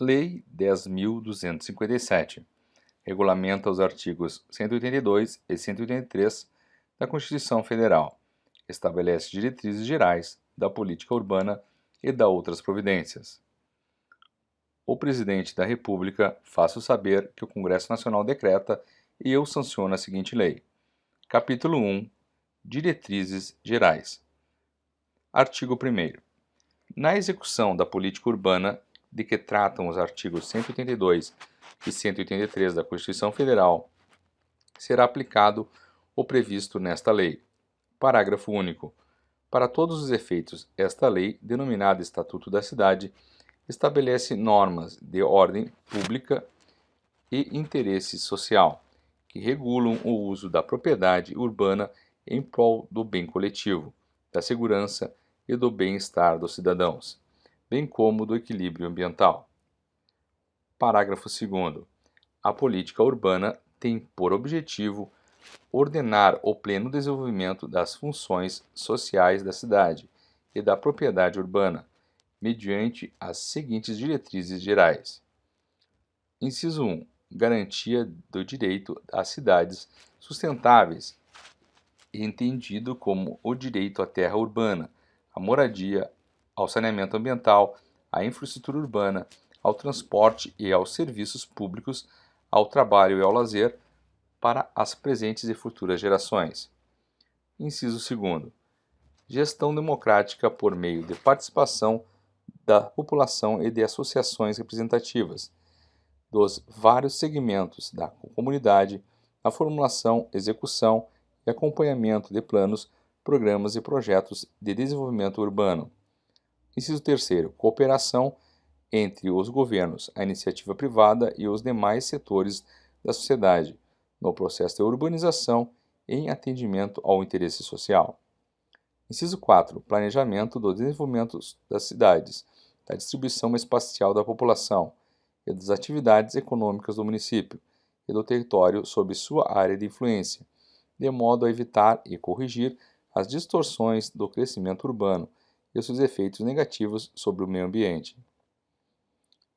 Lei 10.257 regulamenta os artigos 182 e 183 da Constituição Federal. Estabelece diretrizes gerais da política urbana e da outras providências. O Presidente da República faça saber que o Congresso Nacional decreta e eu sanciono a seguinte lei. Capítulo 1. Diretrizes gerais. Artigo 1º. Na execução da política urbana, de que tratam os artigos 182 e 183 da Constituição Federal, será aplicado o previsto nesta lei. Parágrafo único. Para todos os efeitos, esta lei, denominada Estatuto da Cidade, estabelece normas de ordem pública e interesse social, que regulam o uso da propriedade urbana em prol do bem coletivo, da segurança e do bem-estar dos cidadãos, bem como do equilíbrio ambiental. Parágrafo 2º. A política urbana tem por objetivo ordenar o pleno desenvolvimento das funções sociais da cidade e da propriedade urbana, mediante as seguintes diretrizes gerais. Inciso 1. Garantia do direito às cidades sustentáveis, entendido como o direito à terra urbana, à moradia, ao saneamento ambiental, à infraestrutura urbana, ao transporte e aos serviços públicos, ao trabalho e ao lazer, para as presentes e futuras gerações. Inciso 2º. Gestão democrática por meio de participação da população e de associações representativas dos vários segmentos da comunidade na formulação, execução e acompanhamento de planos, programas e projetos de desenvolvimento urbano. Inciso 3º. Cooperação entre os governos, a iniciativa privada e os demais setores da sociedade no processo de urbanização em atendimento ao interesse social. Inciso 4. Planejamento do desenvolvimento das cidades, da distribuição espacial da população e das atividades econômicas do município e do território sob sua área de influência, de modo a evitar e corrigir as distorções do crescimento urbano e os seus efeitos negativos sobre o meio ambiente.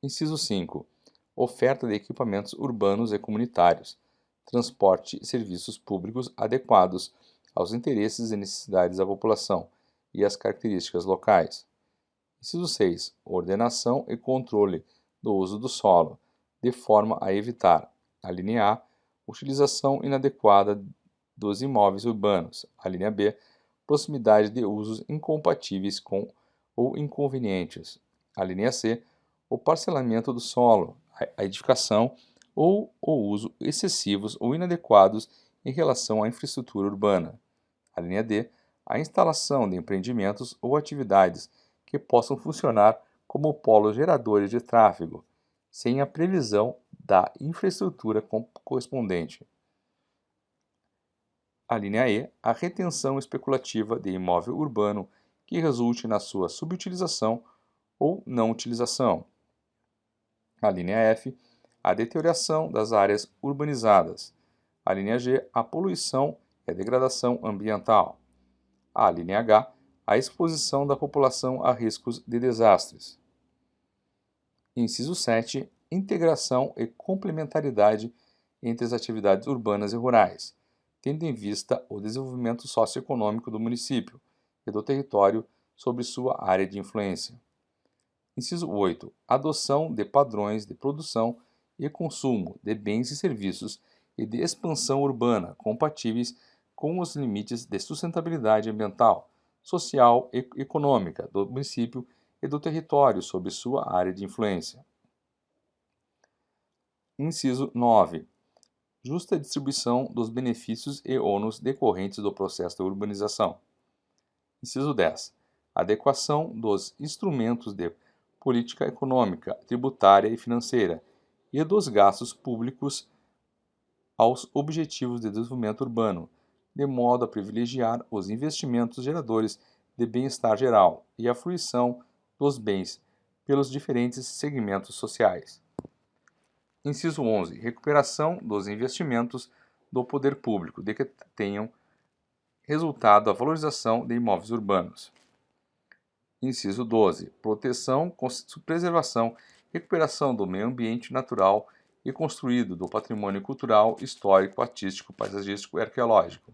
Inciso 5. Oferta de equipamentos urbanos e comunitários, transporte e serviços públicos adequados aos interesses e necessidades da população e às características locais. Inciso 6. Ordenação e controle do uso do solo, de forma a evitar, a linha A, utilização inadequada dos imóveis urbanos, a linha B, proximidade de usos incompatíveis com ou inconvenientes, a linha C, o parcelamento do solo, a edificação ou o uso excessivos ou inadequados em relação à infraestrutura urbana. A linha D, a instalação de empreendimentos ou atividades que possam funcionar como polos geradores de tráfego, sem a previsão da infraestrutura correspondente. A linha E, a retenção especulativa de imóvel urbano que resulte na sua subutilização ou não utilização. A linha F, a deterioração das áreas urbanizadas. A linha G, a poluição e a degradação ambiental. A linha H, a exposição da população a riscos de desastres. Inciso 7. Integração e complementaridade entre as atividades urbanas e rurais, tendo em vista o desenvolvimento socioeconômico do município e do território sobre sua área de influência. Inciso 8. Adoção de padrões de produção e consumo de bens e serviços e de expansão urbana compatíveis com os limites de sustentabilidade ambiental, social e econômica do município e do território sob sua área de influência. Inciso 9. Justa distribuição dos benefícios e ônus decorrentes do processo de urbanização. Inciso 10. Adequação dos instrumentos de política econômica, tributária e financeira e dos gastos públicos aos objetivos de desenvolvimento urbano, de modo a privilegiar os investimentos geradores de bem-estar geral e a fruição dos bens pelos diferentes segmentos sociais. Inciso 11. Recuperação dos investimentos do poder público de que tenham resultado a valorização de imóveis urbanos. Inciso 12. Proteção, preservação recuperação do meio ambiente natural e construído do patrimônio cultural, histórico, artístico, paisagístico e arqueológico.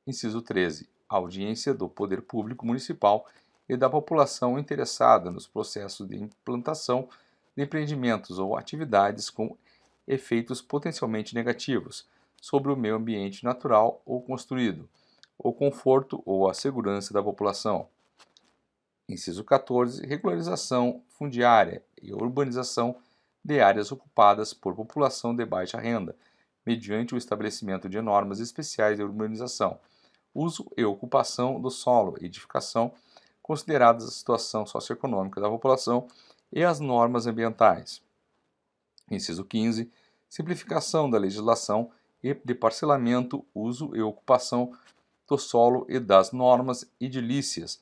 Inciso 13. Audiência do poder público municipal e da população interessada nos processos de implantação de empreendimentos ou atividades com efeitos potencialmente negativos sobre o meio ambiente natural ou construído, o conforto ou a segurança da população. Inciso 14. Regularização fundiária e urbanização de áreas ocupadas por população de baixa renda, mediante o estabelecimento de normas especiais de urbanização, uso e ocupação do solo, edificação, consideradas a situação socioeconômica da população e as normas ambientais. Inciso 15. Simplificação da legislação e de parcelamento, uso e ocupação do solo e das normas edilícias,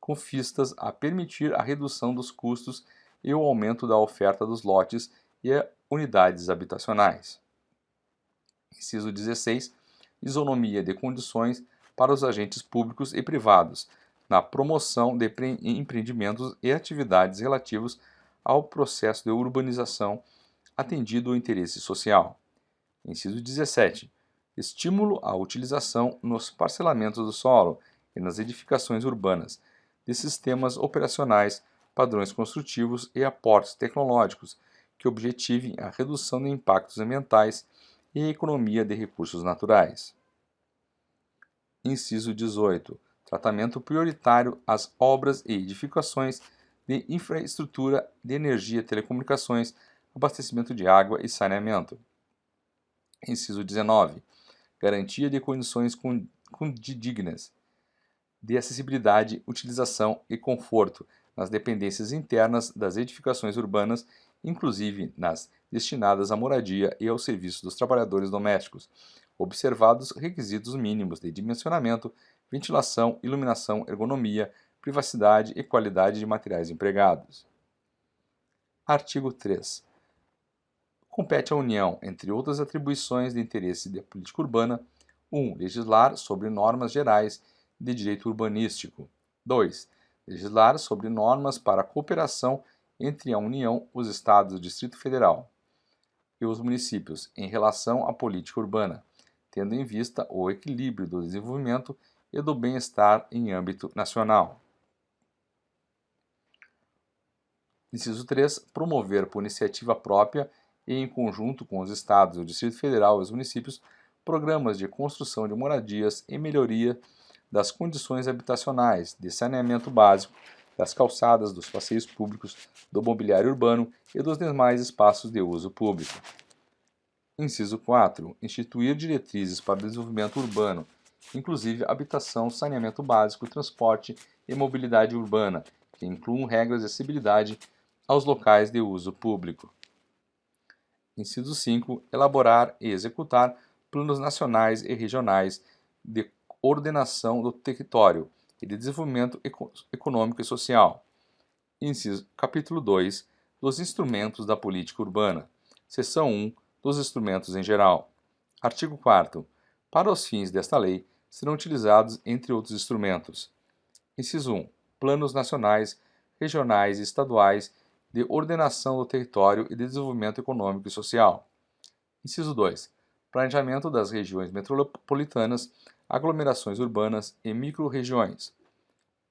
com vistas a permitir a redução dos custos e o aumento da oferta dos lotes e unidades habitacionais. Inciso 16. Isonomia de condições para os agentes públicos e privados, na promoção de empreendimentos e atividades relativos ao processo de urbanização, atendido o interesse social. Inciso 17. Estímulo à utilização nos parcelamentos do solo e nas edificações urbanas de sistemas operacionais, padrões construtivos e aportes tecnológicos que objetivem a redução de impactos ambientais e a economia de recursos naturais. Inciso 18. Tratamento prioritário às obras e edificações de infraestrutura de energia, telecomunicações, abastecimento de água e saneamento. Inciso 19. Garantia de condições dignas de acessibilidade, utilização e conforto nas dependências internas das edificações urbanas, inclusive nas destinadas à moradia e ao serviço dos trabalhadores domésticos, observados requisitos mínimos de dimensionamento, ventilação, iluminação, ergonomia, privacidade e qualidade de materiais empregados. Artigo 3. Compete à União, entre outras atribuições de interesse da política urbana, 1. Legislar sobre normas gerais de direito urbanístico. 2. Legislar sobre normas para a cooperação entre a União, os Estados do Distrito Federal e os municípios em relação à política urbana, tendo em vista o equilíbrio do desenvolvimento e do bem-estar em âmbito nacional. Inciso 3. Promover por iniciativa própria e em conjunto com os Estados, o Distrito Federal e os municípios, programas de construção de moradias e melhoria das condições habitacionais, de saneamento básico, das calçadas, dos passeios públicos, do mobiliário urbano e dos demais espaços de uso público. Inciso 4. Instituir diretrizes para o desenvolvimento urbano, inclusive habitação, saneamento básico, transporte e mobilidade urbana, que incluam regras de acessibilidade aos locais de uso público. Inciso 5. Elaborar e executar planos nacionais e regionais de ordenação do território e de desenvolvimento econômico e social. Capítulo 2. Dos instrumentos da política urbana. Seção 1. Dos instrumentos em geral. Artigo 4º. Para os fins desta lei, serão utilizados, entre outros instrumentos: Inciso 1. Planos nacionais, regionais e estaduais de ordenação do território e de desenvolvimento econômico e social. Inciso 2. Planejamento das regiões metropolitanas, aglomerações urbanas e microrregiões.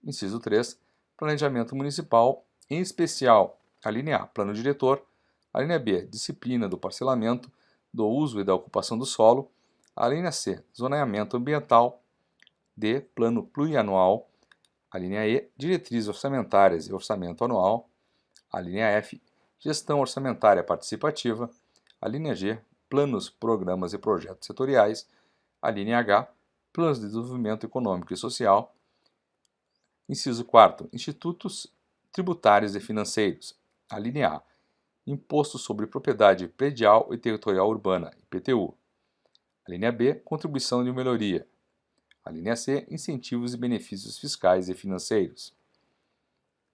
Inciso 3. Planejamento municipal, em especial, a linha A, plano diretor, a linha B, disciplina do parcelamento, do uso e da ocupação do solo, a linha C, zoneamento ambiental, D, plano plurianual, a linha E, diretrizes orçamentárias e orçamento anual, a linha F, gestão orçamentária participativa, a linha G, planos, programas e projetos setoriais, a linha H, planos de desenvolvimento econômico e social. Inciso 4º, institutos tributários e financeiros. A linha A, imposto sobre propriedade predial e territorial urbana, IPTU. A linha B, contribuição de melhoria. A linha C, incentivos e benefícios fiscais e financeiros.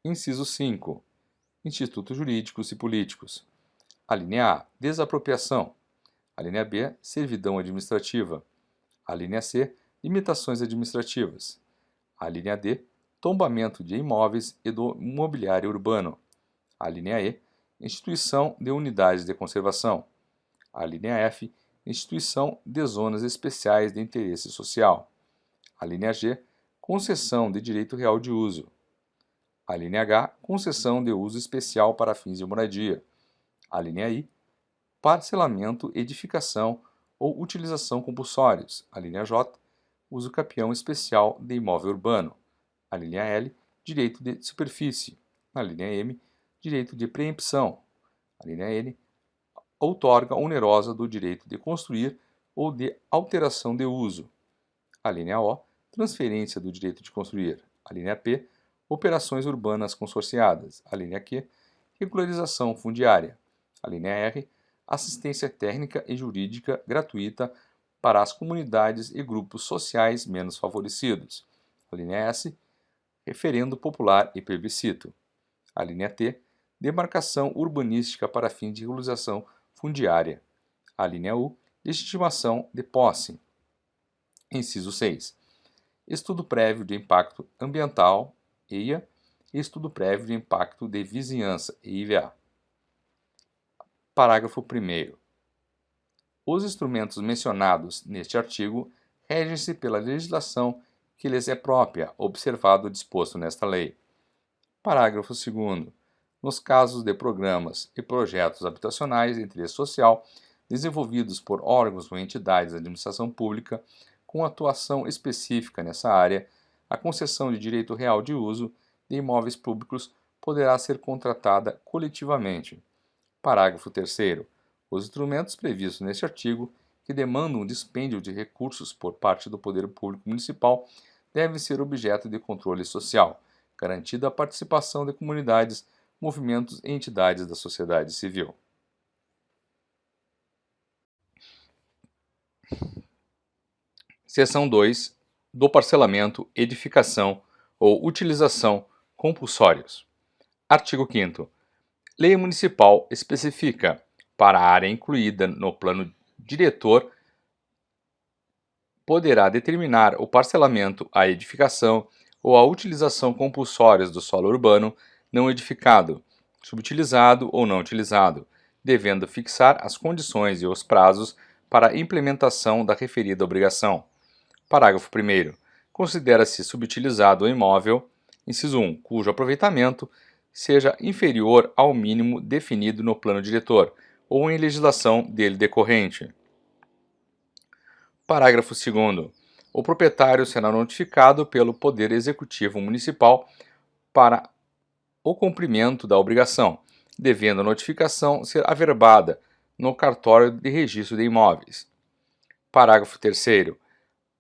Inciso 5. Institutos jurídicos e políticos. A linha A, desapropriação. A linha B, servidão administrativa. A linha C, limitações administrativas. A linha D, tombamento de imóveis e do mobiliário urbano. A linha E, instituição de unidades de conservação. A linha F, instituição de zonas especiais de interesse social. A linha G, concessão de direito real de uso. A linha H, concessão de uso especial para fins de moradia. A linha I, parcelamento, edificação ou utilização compulsórios. A linha J, uso capião especial de imóvel urbano. A linha L, direito de superfície. A linha M, direito de preempção. A linha N, outorga onerosa do direito de construir ou de alteração de uso. A linha O, transferência do direito de construir. A linha P, operações urbanas consorciadas. A linha Q, regularização fundiária. A linha R, assistência técnica e jurídica gratuita para as comunidades e grupos sociais menos favorecidos. A linha S, referendo popular e plebiscito. A linha T, demarcação urbanística para fim de regularização fundiária. A linha U, legitimação de posse. Inciso 6. Estudo prévio de impacto ambiental, EIA, e estudo prévio de impacto de vizinhança, EIVA. Parágrafo 1º. Os instrumentos mencionados neste artigo regem-se pela legislação que lhes é própria, observado o disposto nesta lei. Parágrafo 2º. Nos casos de programas e projetos habitacionais de interesse social desenvolvidos por órgãos ou entidades da administração pública com atuação específica nessa área, a concessão de direito real de uso de imóveis públicos poderá ser contratada coletivamente. Parágrafo 3º. Os instrumentos previstos neste artigo, que demandam um dispêndio de recursos por parte do poder público municipal, devem ser objeto de controle social, garantida a participação de comunidades, movimentos e entidades da sociedade civil. Seção 2. Do parcelamento, edificação ou utilização compulsórios. Artigo 5º. Lei municipal especifica, para a área incluída no plano diretor, poderá determinar o parcelamento, a edificação ou a utilização compulsórias do solo urbano não edificado, subutilizado ou não utilizado, devendo fixar as condições e os prazos para a implementação da referida obrigação. Parágrafo 1º. Considera-se subutilizado o imóvel, inciso 1, cujo aproveitamento seja inferior ao mínimo definido no plano diretor ou em legislação dele decorrente. Parágrafo 2º. O proprietário será notificado pelo Poder Executivo Municipal para o cumprimento da obrigação, devendo a notificação ser averbada no cartório de registro de imóveis. Parágrafo 3º.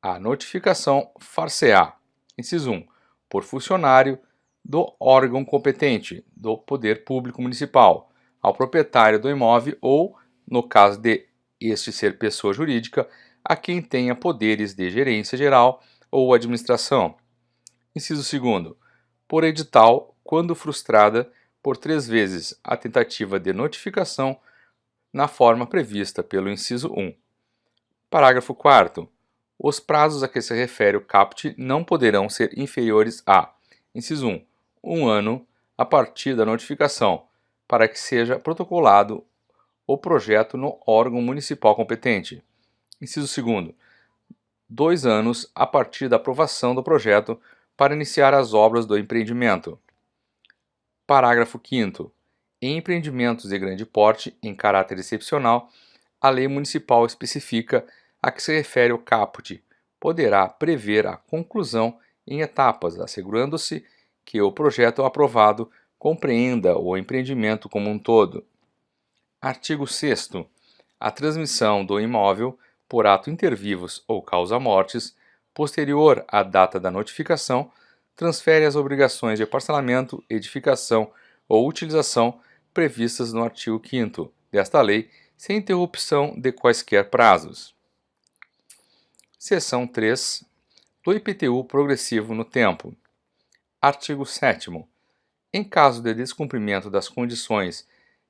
A notificação far-se-á, inciso 1, por funcionário do órgão competente do Poder Público Municipal, ao proprietário do imóvel ou, no caso de este ser pessoa jurídica, a quem tenha poderes de gerência geral ou administração. Inciso 2º. Por edital, quando frustrada por 3 vezes a tentativa de notificação na forma prevista pelo inciso 1. Parágrafo 4º. Os prazos a que se refere o caput não poderão ser inferiores a, inciso 1, 1 ano a partir da notificação, para que seja protocolado o projeto no órgão municipal competente. Inciso 2º, 2 anos a partir da aprovação do projeto para iniciar as obras do empreendimento. Parágrafo 5º. Em empreendimentos de grande porte, em caráter excepcional, a lei municipal especifica a que se refere o caput poderá prever a conclusão em etapas, assegurando-se que o projeto aprovado compreenda o empreendimento como um todo. Artigo 6º. A transmissão do imóvel por ato inter vivos ou causa mortis, posterior à data da notificação, transfere as obrigações de parcelamento, edificação ou utilização previstas no artigo 5º desta lei, sem interrupção de quaisquer prazos. Seção 3. Do IPTU progressivo no tempo. Artigo 7º. Em caso de descumprimento das condições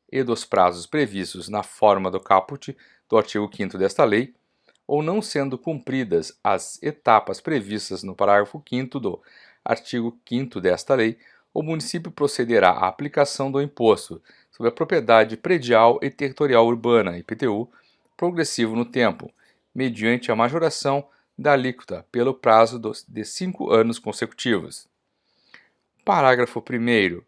e dos prazos previstos na forma do caput do artigo 5º desta lei, ou não sendo cumpridas as etapas previstas no parágrafo 5º do artigo 5º desta lei, o município procederá à aplicação do imposto sobre a propriedade predial e territorial urbana, IPTU, progressivo no tempo, mediante a majoração da alíquota pelo prazo de 5 anos consecutivos. Parágrafo 1º.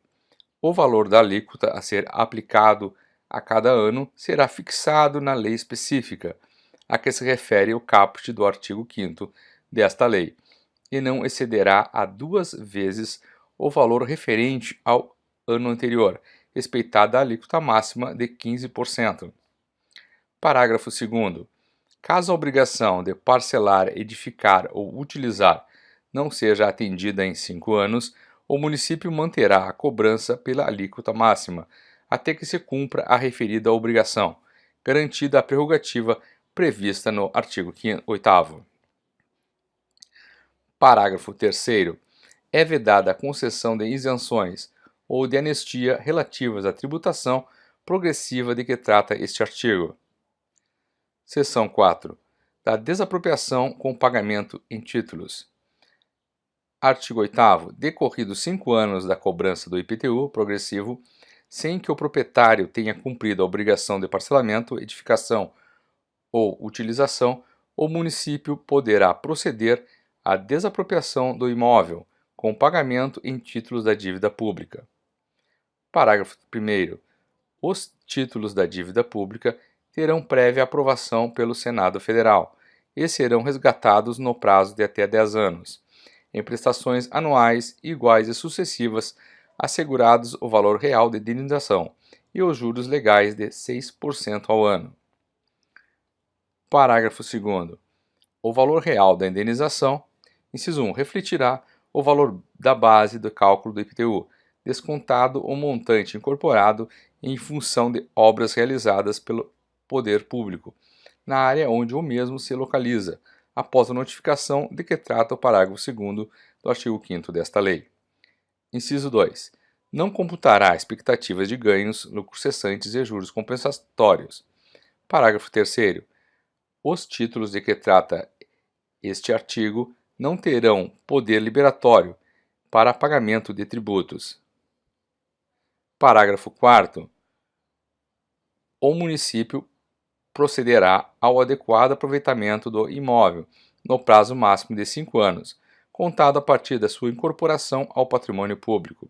O valor da alíquota a ser aplicado a cada ano será fixado na lei específica a que se refere o caput do artigo 5º desta lei, e não excederá a 2 vezes o valor referente ao ano anterior, respeitada a alíquota máxima de 15%. Parágrafo 2º. Caso a obrigação de parcelar, edificar ou utilizar não seja atendida em 5 anos, o município manterá a cobrança pela alíquota máxima, até que se cumpra a referida obrigação, garantida a prerrogativa prevista no artigo 8º. Parágrafo 3º. É vedada a concessão de isenções ou de anistia relativas à tributação progressiva de que trata este artigo. Seção 4. Da desapropriação com pagamento em títulos. Artigo 8º. Decorridos 5 anos da cobrança do IPTU progressivo, sem que o proprietário tenha cumprido a obrigação de parcelamento, edificação ou utilização, o município poderá proceder à desapropriação do imóvel com pagamento em títulos da dívida pública. Parágrafo 1º. Os títulos da dívida pública terão prévia aprovação pelo Senado Federal e serão resgatados no prazo de até 10 anos, em prestações anuais iguais e sucessivas, assegurados o valor real de indenização e os juros legais de 6% ao ano. Parágrafo 2º. O valor real da indenização, inciso 1, refletirá o valor da base do cálculo do IPTU, descontado o montante incorporado em função de obras realizadas pelo poder público, na área onde o mesmo se localiza, após a notificação de que trata o parágrafo 2º do artigo 5º desta lei. Inciso 2. Não computará expectativas de ganhos, lucros cessantes e juros compensatórios. Parágrafo 3º. Os títulos de que trata este artigo não terão poder liberatório para pagamento de tributos. Parágrafo 4º. O município procederá ao adequado aproveitamento do imóvel no prazo máximo de 5 anos, contado a partir da sua incorporação ao patrimônio público.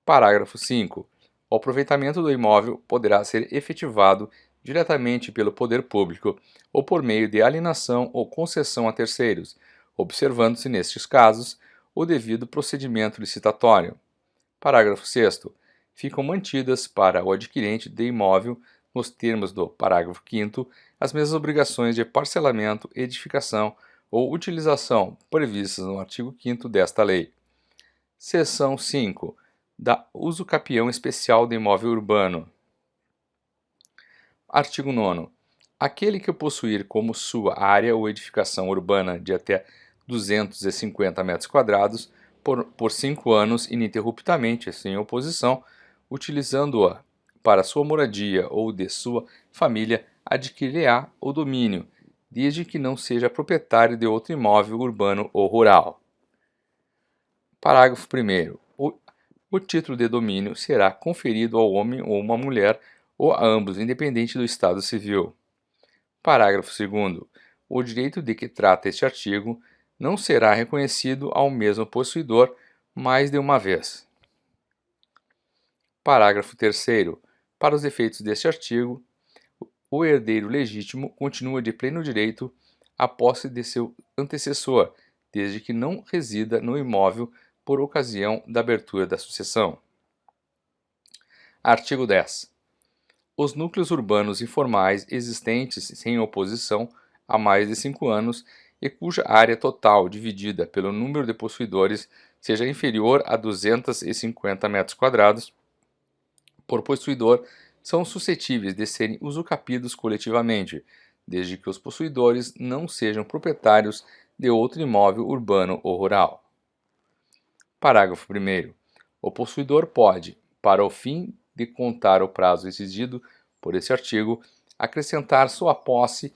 Parágrafo 5º. O aproveitamento do imóvel poderá ser efetivado diretamente pelo poder público ou por meio de alienação ou concessão a terceiros, observando-se, nestes casos, o devido procedimento licitatório. Parágrafo 6º. Ficam mantidas para o adquirente de imóvel, nos termos do parágrafo 5º, as mesmas obrigações de parcelamento, edificação ou utilização previstas no artigo 5º desta lei. Seção 5. Da uso capião especial de imóvel urbano. Artigo 9º. Aquele que possuir como sua área ou edificação urbana de até 250 metros quadrados por 5 anos ininterruptamente, sem oposição, utilizando-a para sua moradia ou de sua família, adquirir-á o domínio, desde que não seja proprietário de outro imóvel urbano ou rural. Parágrafo 1º. O título de domínio será conferido ao homem ou uma mulher ou a ambos, independente do estado civil. Parágrafo 2º. O direito de que trata este artigo não será reconhecido ao mesmo possuidor mais de uma vez. Parágrafo 3º. Para os efeitos deste artigo, o herdeiro legítimo continua de pleno direito à posse de seu antecessor, desde que não resida no imóvel por ocasião da abertura da sucessão. Artigo 10. Os núcleos urbanos informais existentes sem oposição há mais de 5 anos e cuja área total dividida pelo número de possuidores seja inferior a 250 metros quadrados por possuidor são suscetíveis de serem usucapidos coletivamente, desde que os possuidores não sejam proprietários de outro imóvel urbano ou rural. Parágrafo 1º. O possuidor pode, para o fim de contar o prazo exigido por esse artigo, acrescentar sua posse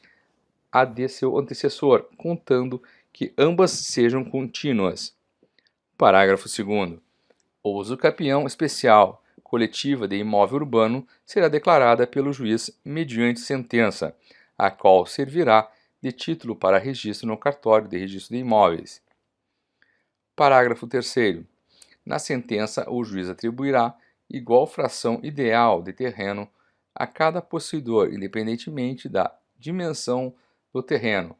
à de seu antecessor, contando que ambas sejam contínuas. Parágrafo 2º. O usucapião especial, coletiva de imóvel urbano será declarada pelo juiz mediante sentença, a qual servirá de título para registro no cartório de registro de imóveis. Parágrafo 3º. Na sentença, o juiz atribuirá igual fração ideal de terreno a cada possuidor, independentemente da dimensão do terreno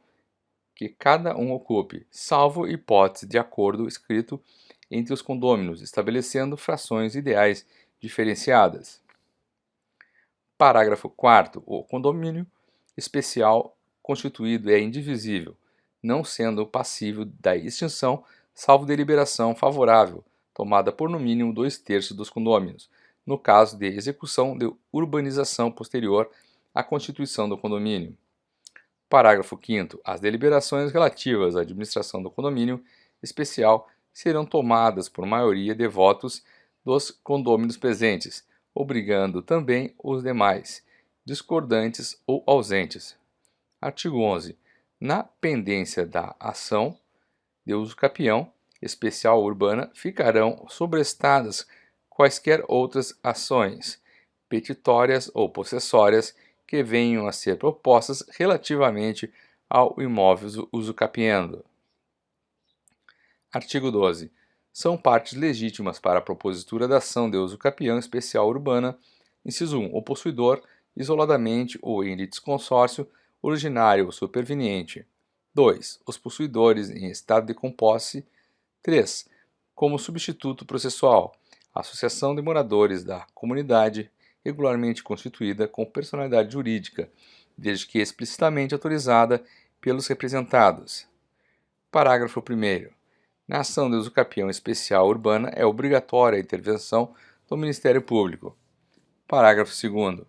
que cada um ocupe, salvo hipótese de acordo escrito entre os condôminos, estabelecendo frações ideais diferenciadas. Parágrafo 4º. O condomínio especial constituído é indivisível, não sendo passível da extinção, salvo deliberação favorável, tomada por no mínimo 2/3 dos condôminos, no caso de execução de urbanização posterior à constituição do condomínio. Parágrafo 5º. As deliberações relativas à administração do condomínio especial serão tomadas por maioria de votos dos condôminos presentes, obrigando também os demais, discordantes ou ausentes. Artigo 11. Na pendência da ação de uso capião especial urbana ficarão sobrestadas quaisquer outras ações, petitórias ou possessórias que venham a ser propostas relativamente ao imóvel usucapiendo. Artigo 12. São partes legítimas para a propositura da ação de usucapião especial urbana, inciso 1, o possuidor, isoladamente ou em litisconsórcio, originário ou superveniente. 2. Os possuidores em estado de composse. 3. Como substituto processual, a associação de moradores da comunidade regularmente constituída com personalidade jurídica, desde que explicitamente autorizada pelos representados. Parágrafo 1º. Na ação de usucapião especial urbana é obrigatória a intervenção do Ministério Público. Parágrafo 2º.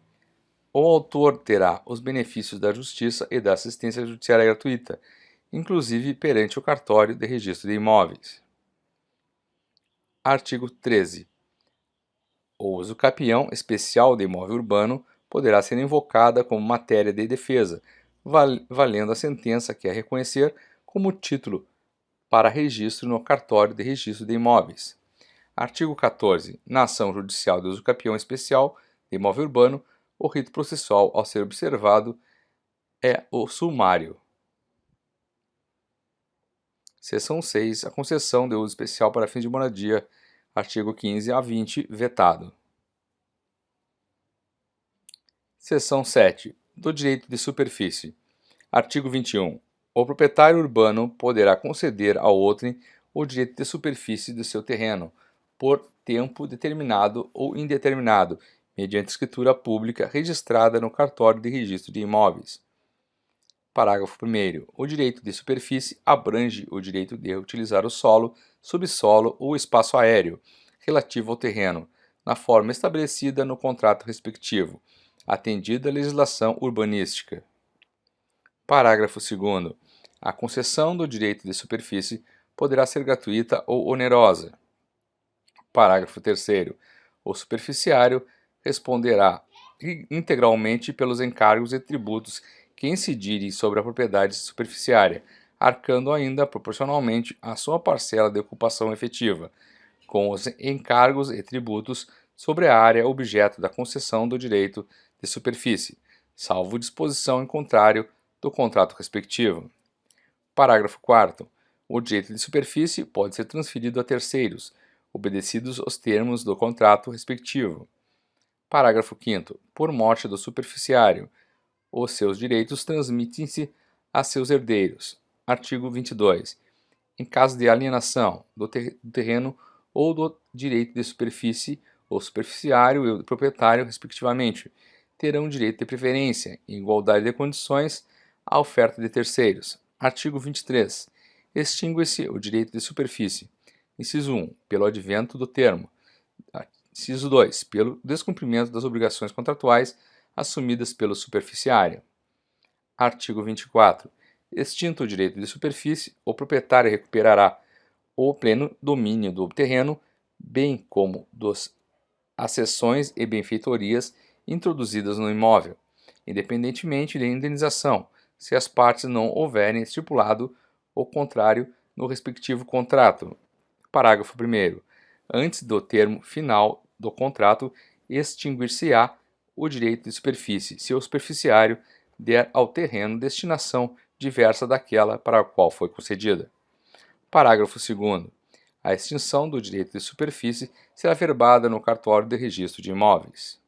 O autor terá os benefícios da justiça e da assistência judiciária gratuita, inclusive perante o cartório de registro de imóveis. Artigo 13. O usucapião especial de imóvel urbano poderá ser invocada como matéria de defesa, valendo a sentença que a reconhecer como título para registro no cartório de registro de imóveis. Artigo 14. Na ação judicial de usucapião especial de imóvel urbano, o rito processual ao ser observado é o sumário. Seção 6. A concessão de uso especial para fins de moradia. Artigo 15 a 20, vetado. Seção 7. Do direito de superfície. Artigo 21. O proprietário urbano poderá conceder ao outrem o direito de superfície de seu terreno, por tempo determinado ou indeterminado, mediante escritura pública registrada no cartório de registro de imóveis. Parágrafo 1º. O direito de superfície abrange o direito de utilizar o solo, subsolo ou espaço aéreo relativo ao terreno, na forma estabelecida no contrato respectivo, atendida a legislação urbanística. Parágrafo 2º. A concessão do direito de superfície poderá ser gratuita ou onerosa. Parágrafo 3º. O superficiário responderá integralmente pelos encargos e tributos que incidirem sobre a propriedade superficiária, arcando ainda proporcionalmente a sua parcela de ocupação efetiva, com os encargos e tributos sobre a área objeto da concessão do direito de superfície, salvo disposição em contrário do contrato respectivo. Parágrafo 4º. O direito de superfície pode ser transferido a terceiros, obedecidos os termos do contrato respectivo. Parágrafo 5º. Por morte do superficiário, os seus direitos transmitem-se a seus herdeiros. Artigo 22. Em caso de alienação do terreno ou do direito de superfície, o superficiário e o proprietário, respectivamente, terão direito de preferência, em igualdade de condições, à oferta de terceiros. Artigo 23. Extingue-se o direito de superfície. Inciso 1. Pelo advento do termo. Inciso 2. Pelo descumprimento das obrigações contratuais assumidas pelo superficiário. Artigo 24. Extinto o direito de superfície, o proprietário recuperará o pleno domínio do terreno, bem como das accessões e benfeitorias introduzidas no imóvel, independentemente da indenização, se as partes não houverem estipulado o contrário no respectivo contrato. Parágrafo 1º. Antes do termo final do contrato, extinguir-se-á o direito de superfície, se o superficiário der ao terreno destinação diversa daquela para a qual foi concedida. Parágrafo 2º. A extinção do direito de superfície será verbada no cartório de registro de imóveis.